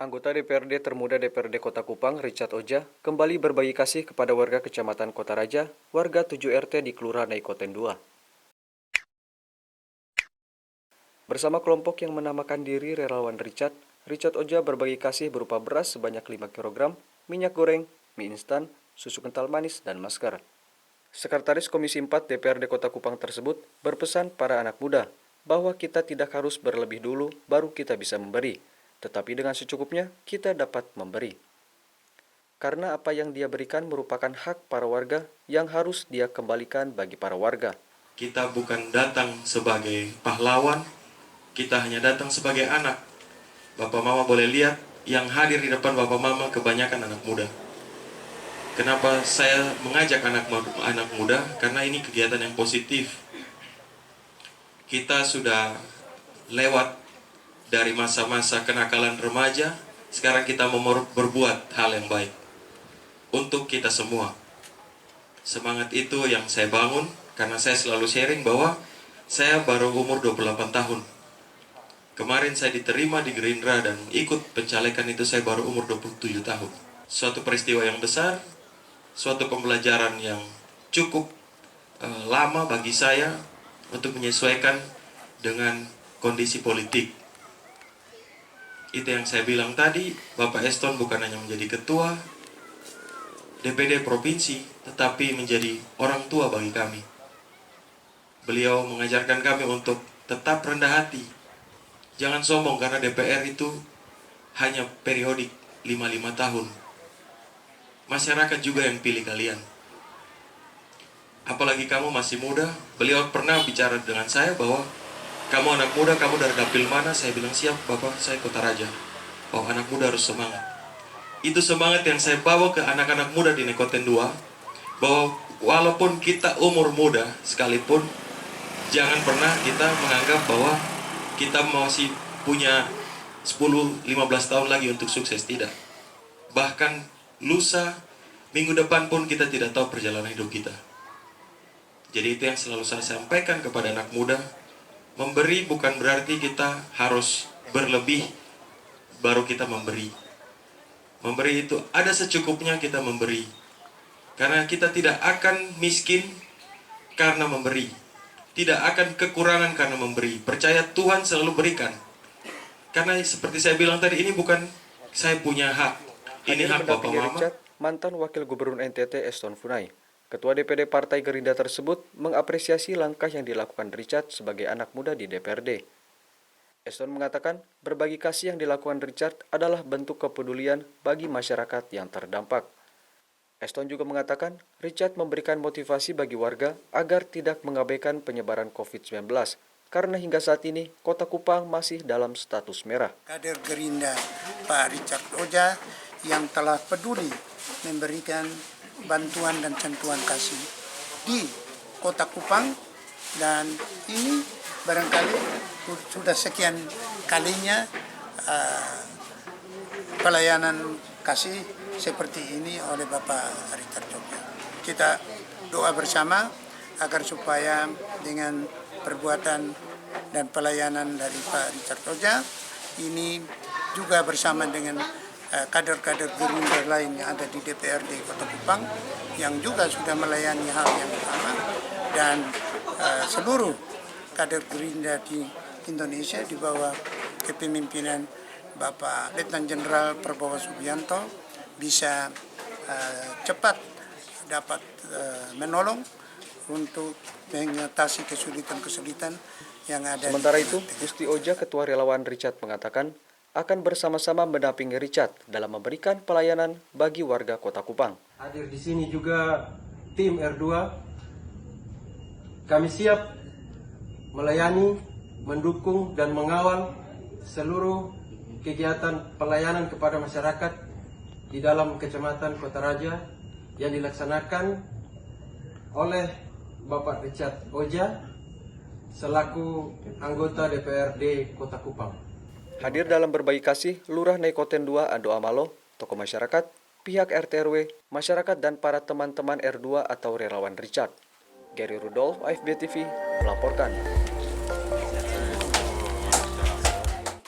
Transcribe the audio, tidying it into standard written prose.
Anggota DPRD termuda DPRD Kota Kupang, Richard Oja, kembali berbagi kasih kepada warga Kecamatan Kota Raja, warga 7 RT di Kelurahan Naikoten 2. Bersama kelompok yang menamakan diri Relawan Richard Oja berbagi kasih berupa beras sebanyak 5 kg, minyak goreng, mie instan, susu kental manis, dan masker. Sekretaris Komisi 4 DPRD Kota Kupang tersebut berpesan para anak muda bahwa kita tidak harus berlebih dulu baru kita bisa memberi. Tetapi dengan secukupnya, kita dapat memberi. Karena apa yang dia berikan merupakan hak para warga yang harus dia kembalikan bagi para warga. Kita bukan datang sebagai pahlawan, kita hanya datang sebagai anak. Bapak Mama boleh lihat, yang hadir di depan Bapak Mama kebanyakan anak muda. Kenapa saya mengajak anak muda? Karena ini kegiatan yang positif. Kita sudah lewat dari masa-masa kenakalan remaja, sekarang kita mau berbuat hal yang baik untuk kita semua. Semangat itu yang saya bangun, karena saya selalu sharing bahwa saya baru umur 28 tahun. Kemarin saya diterima di Gerindra dan ikut pencalekan itu saya baru umur 27 tahun. Suatu peristiwa yang besar, suatu pembelajaran yang cukup lama bagi saya untuk menyesuaikan dengan kondisi politik. Itu yang saya bilang tadi, Bapak Eston bukan hanya menjadi ketua DPD Provinsi, tetapi menjadi orang tua bagi kami. Beliau mengajarkan kami untuk tetap rendah hati. Jangan sombong karena DPR itu hanya periodik 5 tahun. Masyarakat juga yang pilih kalian. Apalagi kamu masih muda, beliau pernah bicara dengan saya bahwa kamu anak muda, kamu dari dapil mana? Saya bilang siap Bapak, saya Kota Raja. Oh, anak muda harus semangat. Itu semangat yang saya bawa ke anak-anak muda di Naikoten 2, bahwa walaupun kita umur muda sekalipun, jangan pernah kita menganggap bahwa kita masih punya 10-15 tahun lagi untuk sukses, tidak. Bahkan lusa, minggu depan pun kita tidak tahu perjalanan hidup kita. Jadi itu yang selalu saya sampaikan kepada anak muda. Memberi bukan berarti kita harus berlebih baru kita memberi. Memberi itu ada secukupnya kita memberi. Karena kita tidak akan miskin karena memberi. Tidak akan kekurangan karena memberi. Percaya Tuhan selalu berikan. Karena seperti saya bilang tadi, ini bukan saya punya hak. Ini hak Bapak Mama. Richard, mantan Wakil Gubernur NTT Eston Funai. Ketua DPD Partai Gerindra tersebut mengapresiasi langkah yang dilakukan Richard sebagai anak muda di DPRD. Eston mengatakan berbagi kasih yang dilakukan Richard adalah bentuk kepedulian bagi masyarakat yang terdampak. Eston juga mengatakan Richard memberikan motivasi bagi warga agar tidak mengabaikan penyebaran COVID-19 karena hingga saat ini Kota Kupang masih dalam status merah. Kader Gerindra Pak Richard Oja yang telah peduli memberikan bantuan dan sentuhan kasih di Kota Kupang, dan ini barangkali sudah sekian kalinya pelayanan kasih seperti ini oleh Bapak Richard Oja. Kita doa bersama agar supaya dengan perbuatan dan pelayanan dari Pak Richard Oja ini juga bersama dengan kader-kader Gerindra lain yang ada di DPRD Kota Kupang yang juga sudah melayani hal yang sama, dan seluruh kader Gerindra di Indonesia di bawah kepemimpinan Bapak Letnan Jenderal Prabowo Subianto bisa cepat dapat menolong untuk mengatasi kesulitan-kesulitan yang ada. Sementara itu, Gusti Oja, Ketua Relawan Richard, mengatakan akan bersama-sama mendampingi Richard dalam memberikan pelayanan bagi warga Kota Kupang. Hadir di sini juga tim R2. Kami siap melayani, mendukung dan mengawal seluruh kegiatan pelayanan kepada masyarakat di dalam Kecamatan Kota Raja yang dilaksanakan oleh Bapak Richard Oja selaku anggota DPRD Kota Kupang. Hadir dalam berbagi kasih Lurah Naikoten 2 Ando Amalo, tokoh masyarakat, pihak RT RW, masyarakat dan para teman-teman R2 atau relawan Richard. Gary Rudolf, AFB TV, melaporkan.